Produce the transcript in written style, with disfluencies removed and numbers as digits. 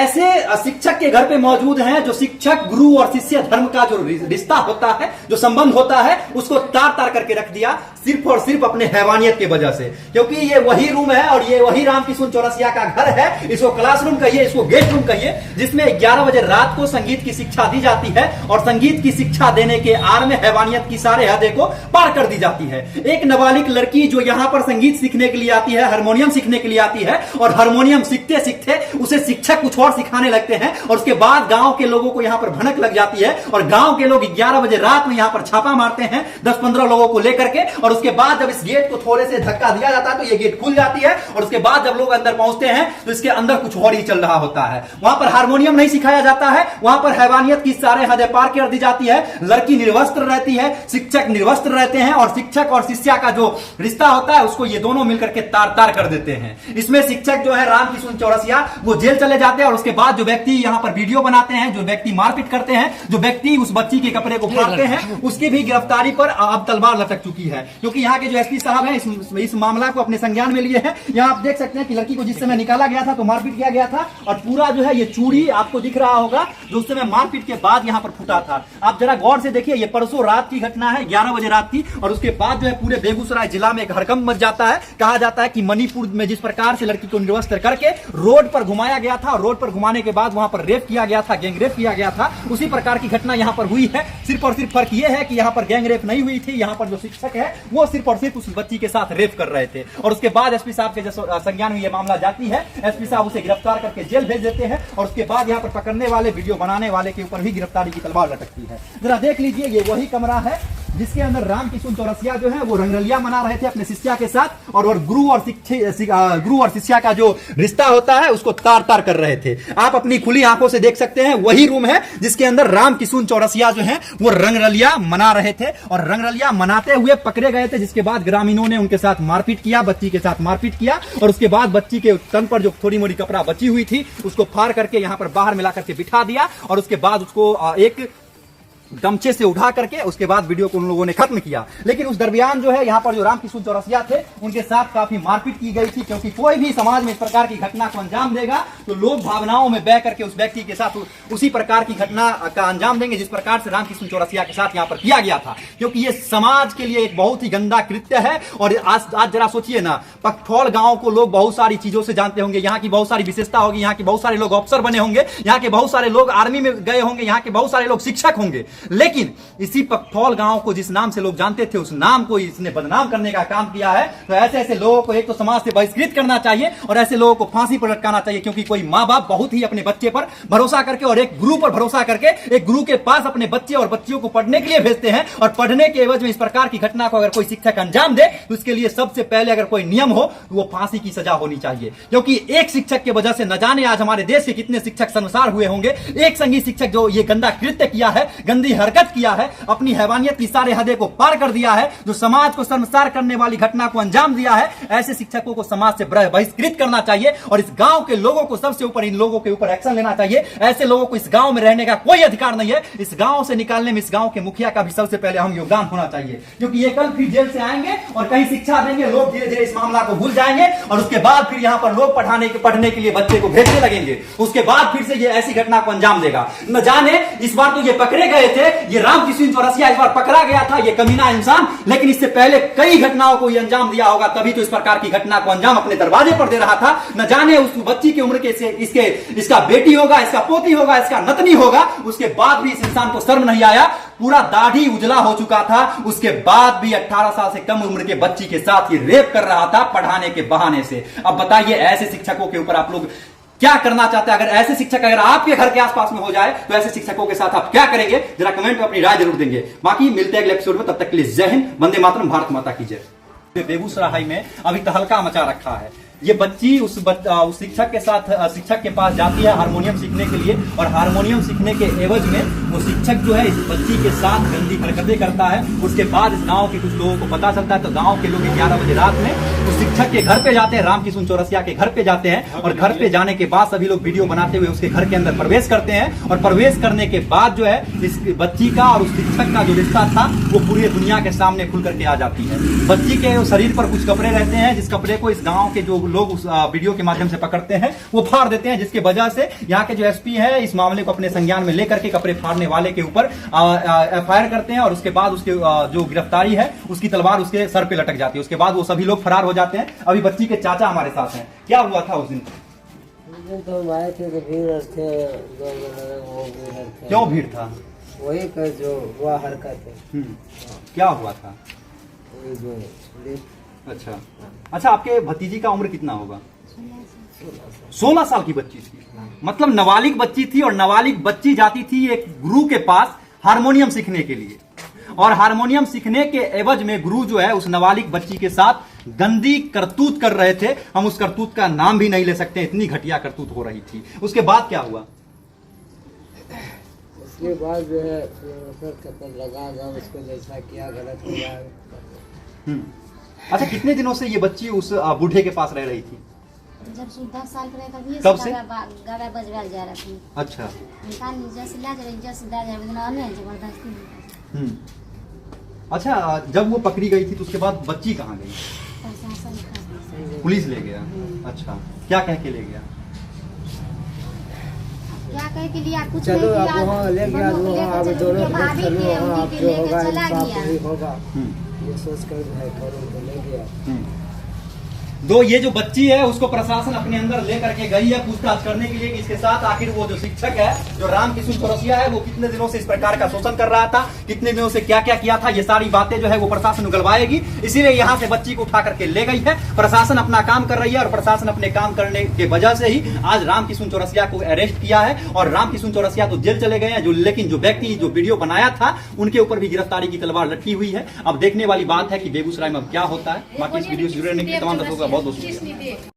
ऐसे शिक्षक के घर पे मौजूद हैं जो शिक्षक गुरु और शिष्य धर्म का जो रिश्ता होता है, जो संबंध होता है, उसको तार तार करके रख दिया सिर्फ और सिर्फ अपने हैवानियत की वजह से। क्योंकि ये वही रूम है और ये वही रामकिशुन चौरसिया का घर है। इसको क्लासरूम कहिए, इसको गेस्ट रूम कहिए, जिसमें 11 बजे रात को संगीत की शिक्षा दी जाती है और संगीत की शिक्षा देने के आड़ में हैवानियत की सारे हदें को पार कर दी जाती है। एक नाबालिग लड़की जो यहाँ पर संगीत सीखने के लिए आती है, हारमोनियम सीखने के लिए आती है और हारमोनियम सीखते सीखते उसे शिक्षक कुछ और सिखाने लगते हैं और उसके बाद गांव के लोगों को यहां पर भनक लग जाती है और गांव के लोग 11 बजे रात में यहां पर छापा मारते हैं 10-15 लोगों को लेकर के। और उसके बाद जब इस गेट को थोड़े से धक्का दिया जाता है तो ये गेट खुल जाती है और उसके बाद जब लोग अंदर पहुंचते हैं तो इसके अंदर कुछ और ही चल रहा होता है। वहां पर हारमोनियम नहीं सिखाया जाता है, वहां पर हैवानियत की सारे हदें पार कर दी जाती है। लड़की निर्वस्त्र रहती है, शिक्षक निर्वस्त्र रहते हैं और शिक्षक और शिष्या का जो रिश्ता होता है उसको ये दोनों मिलकर के तार तार कर देते हैं। इसमें शिक्षक जो है रामकिशुन चौरसिया वो जेल चले जाते हैं और उसके बाद जो व्यक्ति यहां पर वीडियो बनाते हैं, जो व्यक्ति मारपीट करते हैं, जो व्यक्ति उस बच्ची के कपड़े को फाड़ते हैं, उसकी भी गिरफ्तारी पर अब तलवार लटक चुकी है। क्योंकि यहाँ के जो एसपी साहब हैं इस मामला को अपने संज्ञान में लिए हैं। यहाँ आप देख सकते हैं कि लड़की को जिस समय निकाला गया था तो मारपीट किया गया था और पूरा जो है ये चूड़ी आपको दिख रहा होगा जो उस समय मारपीट के बाद यहाँ पर फूटा था। आप जरा गौर से देखिए, ये परसों रात की घटना है, 11 बजे रात की। और उसके बाद जो है पूरे बेगूसराय जिला में एक हड़कंप मच जाता है। कहा जाता है कि मणिपुर में जिस प्रकार से लड़की को निर्वस्त्र करके रोड पर घुमाया गया था और रोड पर घुमाने के बाद वहां पर रेप किया गया था, गैंग रेप किया गया था, उसी प्रकार की घटना यहां पर हुई है। सिर्फ और सिर्फ फर्क यह है कि यहां पर गैंग रेप नहीं हुई थी, यहां पर जो शिक्षक है वो सिर्फ और सिर्फ उस बच्ची के साथ रेप कर रहे थे। और उसके बाद एसपी साहब के संज्ञान में यह मामला जाती है, एसपी साहब उसे गिरफ्तार करके जेल भेज देते हैं और उसके बाद यहां पर पकड़ने वाले, वीडियो बनाने वाले के ऊपर भी गिरफ्तारी की तलवार लटकती है। जरा देख लीजिए, ये वही कमरा है जिसके अंदर रामकिशुन चौरसिया जो है वो रंगरलिया मना रहे थे अपने शिष्या के साथ और गुरु और शिष्या का जो रिश्ता होता है उसको तार तार कर रहे थे। आप अपनी खुली आंखों से देख सकते हैं, वही रूम है जिसके अंदर रामकिशुन चौरसिया जो है वो रंगरलिया मना रहे थे और रंगरलिया मनाते हुए पकड़े गए थे। जिसके बाद ग्रामीणों ने उनके साथ मारपीट किया, बच्ची के साथ मारपीट किया और उसके बाद बच्ची के तन पर जो थोड़ी मोड़ी कपड़ा बची हुई थी उसको फाड़ करके यहां पर बाहर मिला करके बिठा दिया और उसके बाद उसको एक गमछे से उठा करके उसके बाद वीडियो को उन लोगों ने खत्म किया। लेकिन उस दरमियान जो है यहाँ पर जो रामकिशुन चौरसिया थे उनके साथ काफी मारपीट की गई थी। क्योंकि कोई भी समाज में इस प्रकार की घटना को अंजाम देगा तो लोग भावनाओं में बह करके उस व्यक्ति के साथ उसी प्रकार की घटना का अंजाम देंगे जिस प्रकार से रामकिशुन चौरसिया के साथ यहाँ पर किया गया था। क्योंकि ये समाज के लिए एक बहुत ही गंदा कृत्य है। और आज जरा सोचिए ना, पकठौल गांव को लोग बहुत सारी चीजों से जानते होंगे, यहाँ की बहुत सारी विशेषता होगी, यहाँ के बहुत सारे लोग अफसर बने होंगे, यहाँ के बहुत सारे लोग आर्मी में गए होंगे, यहाँ के बहुत सारे लोग शिक्षक होंगे। लेकिन इसी पकठौल गांव को जिस नाम से लोग जानते थे उस नाम को इसने बदनाम करने का काम किया है। तो ऐसे लोगों को एक तो समाज से बहिष्कृत करना चाहिए और ऐसे लोगों को फांसी पर लटकाना चाहिए। क्योंकि कोई माँ बाप बहुत ही अपने बच्चे पर भरोसा करके और एक गुरु पर भरोसा करके एक गुरु के पास अपने बच्चे और बच्चियों को पढ़ने के लिए भेजते हैं और पढ़ने के एवज में इस प्रकार की घटना को अगर कोई शिक्षक अंजाम दे तो उसके लिए सबसे पहले अगर कोई नियम हो तो वो फांसी की सजा होनी चाहिए। क्योंकि एक शिक्षक की वजह से न जाने आज हमारे देश के कितने शिक्षक संसार हुए होंगे। एक संगीत शिक्षक जो ये गंदा कृत्य किया है, गंदी हरकत किया है, अपनी हैवानियत की सारे हदें को पार कर दिया है, जो समाज को शर्मसार करने वाली घटना को अंजाम दिया है, ऐसे शिक्षकों को समाज से बहिष्कृत करना चाहिए और इस गांव के लोगों को सबसे ऊपर इन लोगों के ऊपर एक्शन लेना चाहिए। ऐसे लोगों को इस गांव में रहने का कोई अधिकार नहीं है। इस गांव से निकालने में इस गांव के मुखिया का भी सबसे पहले हम योगदान होना चाहिए। क्योंकि ये कल फिर जेल से आएंगे और कहीं शिक्षा देंगे, लोग धीरे धीरे इस मामला को भूल जाएंगे और उसके बाद फिर यहाँ पर लोग पढ़ने के लिए बच्चे को भेजने लगेंगे। उसके बाद फिर से ये ऐसी घटना को अंजाम देगा। न जाने इस बार तो ये पकड़े गए थे, ये रामकिशुन चौरसिया इस बार पकड़ा गया था, ये कमीना इंसान, लेकिन इससे पहले कई घटनाओं को ये अंजाम दिया होगा, तभी तो इस प्रकार की घटना को अंजाम अपने दरवाजे पर दे रहा था। न जाने उस बच्ची की उम्र के इसका बेटी होगा, इसका पोती होगा, इसका नतनी होगा, उसके बाद भी इस इंसान को शर्म नहीं आया। पूरा दाढ़ी उजला हो चुका था, उसके बाद भी 18 साल से कम उम्र के बच्ची के साथ ये रेप कर रहा था पढ़ाने के बहाने से। अब बताइए ऐसे शिक्षकों के ऊपर आप लोग क्या करना चाहते हैं? अगर ऐसे शिक्षक अगर आपके घर के आसपास में हो जाए तो ऐसे शिक्षकों के साथ आप क्या करेंगे? जरा कमेंट में अपनी राय जरूर देंगे। बाकी मिलते हैं अगले एपिसोड में, तब तक के लिए जय हिंद, वंदे मातरम, भारत माता की जय। बेगूसराय में अभी तहलका मचा रखा है। ये बच्ची उस शिक्षक के साथ शिक्षक के पास जाती है हारमोनियम सीखने के लिए और हारमोनियम सीखने के एवज में वो शिक्षक जो है इस बच्ची के साथ गंदी हरकतें करता है। उसके बाद इस गांव के कुछ लोगों को पता चलता है, तो गांव के लोग 11 बजे रात में उस शिक्षक के घर पे जाते हैं, रामकिशुन चौरसिया के घर पे जाते हैं, और घर पे जाने के बाद सभी लोग वीडियो बनाते हुए उसके घर के अंदर प्रवेश करते हैं। और प्रवेश करने के बाद जो है इस बच्ची का और उस शिक्षक का जो रिश्ता था वो पूरी दुनिया के सामने खुल करके आ जाती है। बच्ची के शरीर पर कुछ कपड़े रहते हैं, जिस कपड़े को इस गांव के जो लोग उस वीडियो के माध्यम से पकड़ते हैं वो फाड़ देते हैं, जिसकी वजह से यहाँ के जो एसपी है इस मामले को अपने संज्ञान में लेकर के कपड़े फाड़ने वाले के ऊपर एफआईआर करते हैं, और उसके बाद उसके जो गिरफ्तारी है उसकी तलवार उसके सर पे लटक जाती है। उसके बाद वो सभी लोग फरार हो जाते हैं। अभी बच्ची के चाचा हमारे साथ हैं। क्या हुआ था उस दिन? तो हम आए थे तो भीड़ थे, क्यों भीड़ था? वही का जो हुआ हरकत है। क्या हुआ था? वही जो अच्छा, आपके भतीजी का उम्र कितना होगा? 16 साल की बच्ची थी, मतलब नाबालिग बच्ची थी। और नाबालिग बच्ची जाती थी एक गुरु के पास हारमोनियम सीखने के लिए, और हारमोनियम सीखने के एवज में गुरु जो है उस नाबालिग बच्ची के साथ गंदी करतूत कर रहे थे। हम उस करतूत का नाम भी नहीं ले सकते, इतनी घटिया करतूत हो रही थी। उसके बाद क्या हुआ? उसके बाद जो है लगा उसको जैसा किया गलत किया। अच्छा, कितने दिनों से ये बच्ची उस बूढ़े के पास रह रही थी? जब से 10 साल के रहे कब से? गाड़ा बजवाल जा रहा थी। अच्छा, अच्छा, जब वो पकड़ी गई थी तो उसके बाद बच्ची कहाँ गई? पुलिस ले गया? अच्छा, क्या कह के ले गया? क्या कह के लिया? कुछ चलो नहीं आप वहाँ ले गया, अब दोनों आप जो होगा इंसाफ ही होगा, ये सोच कर करो तो ले गया। दो ये जो बच्ची है उसको प्रशासन अपने अंदर लेकर के गई है पूछताछ करने के लिए कि इसके साथ आखिर वो जो शिक्षक है जो रामकिशुन चौरसिया है वो कितने दिनों से इस प्रकार का शोषण कर रहा था, कितने दिनों से क्या क्या किया था, ये सारी बातें जो है वो प्रशासन उगलवाएगी। इसीलिए यहाँ से बच्ची को उठा करके ले गई है। प्रशासन अपना काम कर रही है, और प्रशासन अपने काम करने के वजह से ही आज रामकिशुन चौरसिया को अरेस्ट किया है। और रामकिशुन चौरसिया तो जेल चले गए हैं, लेकिन जो व्यक्ति जो वीडियो बनाया था उनके ऊपर भी गिरफ्तारी की तलवार लटकी हुई है। अब देखने वाली बात है कि बेगूसराय में अब क्या होता है। बाकी इस वीडियो से जुड़े रहने के लिए तमाम दर्शकों का बहुत बहुत शुक्रिया।